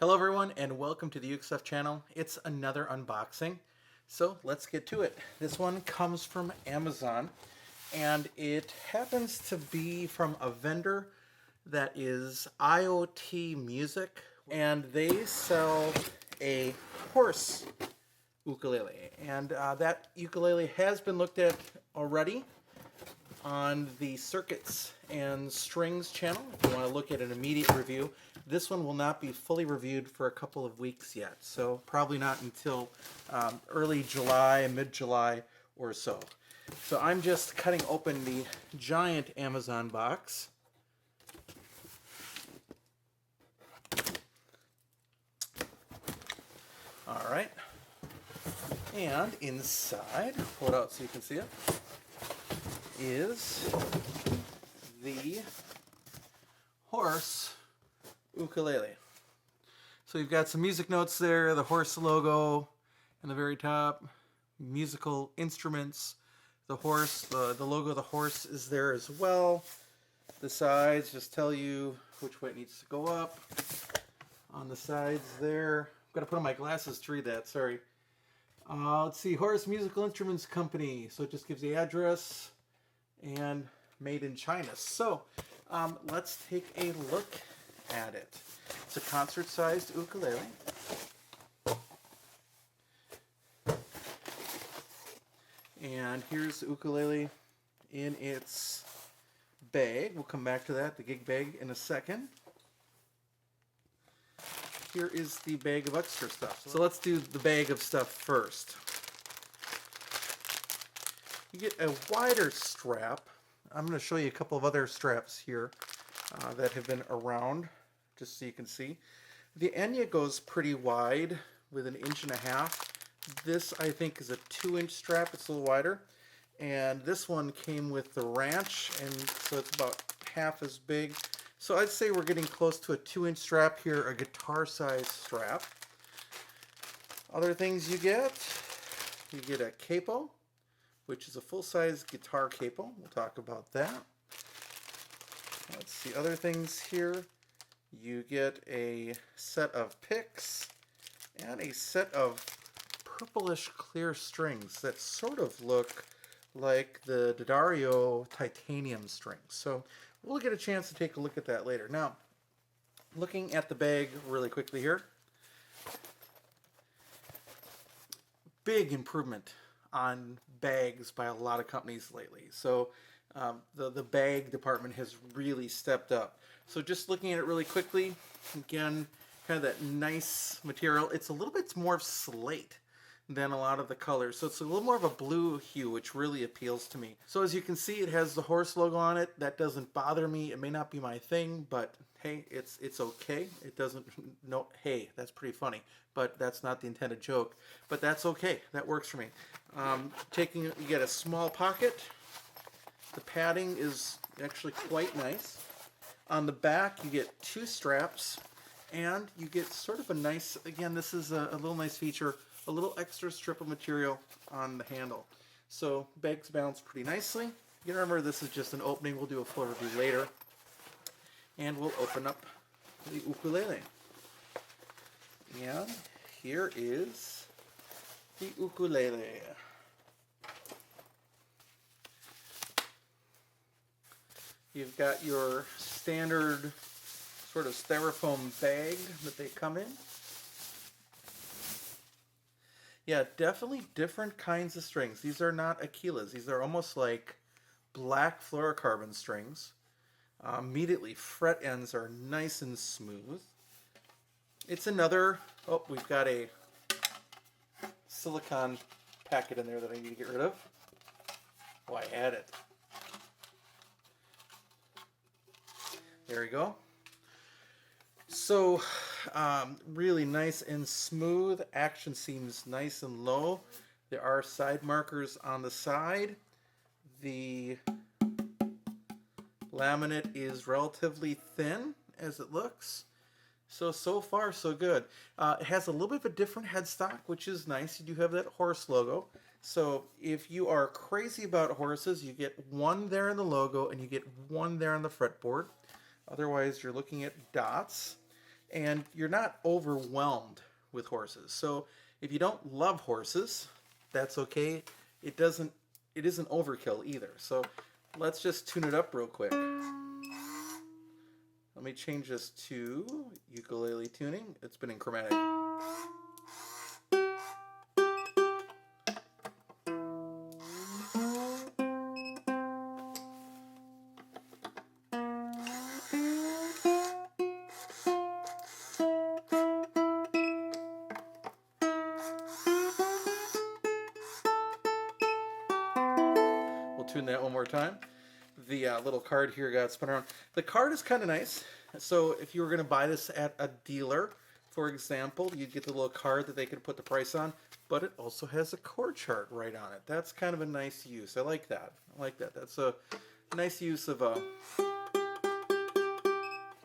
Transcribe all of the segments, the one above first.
Hello everyone and welcome to the UkeStuff channel. It's another unboxing. So let's get to it. This one comes from Amazon and it happens to be from a vendor that is IoT Music, and they sell a horse ukulele. And that ukulele has been looked at already on the Circuits and Strings channel. If you want to look at an immediate review, this one will not be fully reviewed for a couple of weeks yet, so probably not until early July, mid-July or so. So I'm just cutting open the giant Amazon box. All right, and inside, pull it out so you can see it, is the horse ukulele. So you've got some music notes there, the horse logo in the very top, musical instruments, the horse, the logo of the horse is there as well. The sides just tell you which way it needs to go up. On the sides there, I've got to put on my glasses to read that, sorry. Let's see, Horse Musical Instruments Company. So it just gives the address and made in China. So let's take a look at it. It's a concert-sized ukulele. And here's the ukulele in its bag. We'll come back to that, the gig bag, in a second. Here is the bag of extra stuff. So let's do the bag of stuff first. You get a wider strap. I'm going to show you a couple of other straps here that have been around, just so you can see. The Enya goes pretty wide with 1.5 inches. This, I think, is a 2-inch strap. It's a little wider. And this one came with the Ranch, and so it's about half as big. So I'd say we're getting close to a 2-inch strap here, a guitar-sized strap. Other things you get a capo, which is a full-size guitar capo. We'll talk about that. Let's see, other things here. You get a set of picks and a set of purplish clear strings that sort of look like the D'Addario titanium strings. So we'll get a chance to take a look at that later. Now, looking at the bag really quickly here. Big improvement on bags by a lot of companies lately. So the bag department has really stepped up. So just looking at it really quickly, again, kind of that nice material. It's a little bit more of slate than a lot of the colors. So it's a little more of a blue hue, which really appeals to me. So as you can see, it has the horse logo on it. That doesn't bother me. It may not be my thing, but hey, it's okay. It doesn't, no, hey, that's pretty funny, but that's not the intended joke. But that's okay. That works for me. You get a small pocket. The padding is actually quite nice. On the back, you get 2 straps, and you get sort of a nice, again, this is a little nice feature, a little extra strip of material on the handle. So bags balance pretty nicely. You remember this is just an opening. We'll do a full review later. And we'll open up the ukulele. And here is the ukulele. You've got your standard sort of styrofoam bag that they come in. Yeah, definitely different kinds of strings. These are not Aquilas. These are almost like black fluorocarbon strings. Immediately, fret ends are nice and smooth. It's another, oh, we've got a silicone packet in there that I need to get rid of. Oh, I had it. There we go. So, really nice and smooth. Action seems nice and low. There are side markers on the side. The laminate is relatively thin as it looks. So far, so good. It has a little bit of a different headstock, which is nice. You do have that horse logo. So if you are crazy about horses, you get one there in the logo and you get one there on the fretboard. Otherwise, you're looking at dots. and you're not overwhelmed with horses. So if you don't love horses, that's okay. It isn't overkill either. So let's just tune it up real quick. Let me change this to ukulele tuning. It's been in chromatic. We'll tune that one more time. The little card here got spun around. The card is kind of nice. So if you were going to buy this at a dealer, for example, you'd get the little card that they could put the price on, but it also has a chord chart right on it. That's kind of a nice use. I like that. I like that. That's a nice use of a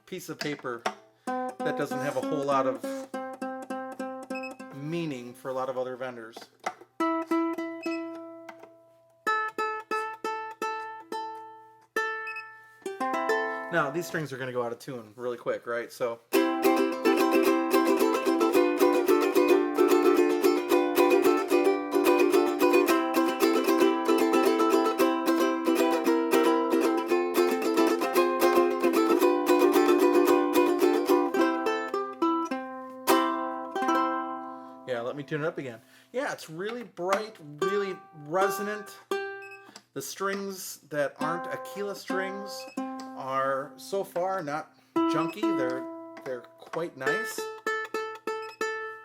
piece of paper that doesn't have a whole lot of meaning for a lot of other vendors. Now, these strings are going to go out of tune really quick, right? So, yeah, let me tune it up again. Yeah, it's really bright, really resonant. The strings that aren't Aquila strings are so far not junky. They're quite nice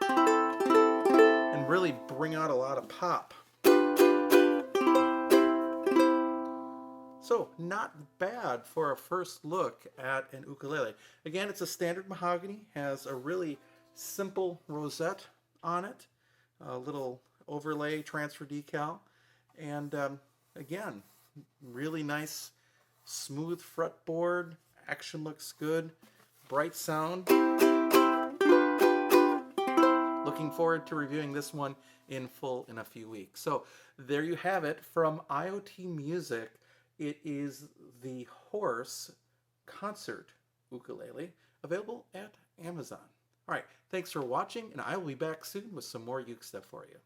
and really bring out a lot of pop. So not bad for a first look at an ukulele. Again, it's a standard mahogany, has a really simple rosette on it, a little overlay transfer decal, and again, really nice smooth fretboard, action looks good, bright sound. Looking forward to reviewing this one in full in a few weeks. So there you have it from IoT Music. It is the Horse Concert Ukulele, available at Amazon. All right, thanks for watching, and I will be back soon with some more Uke stuff for you.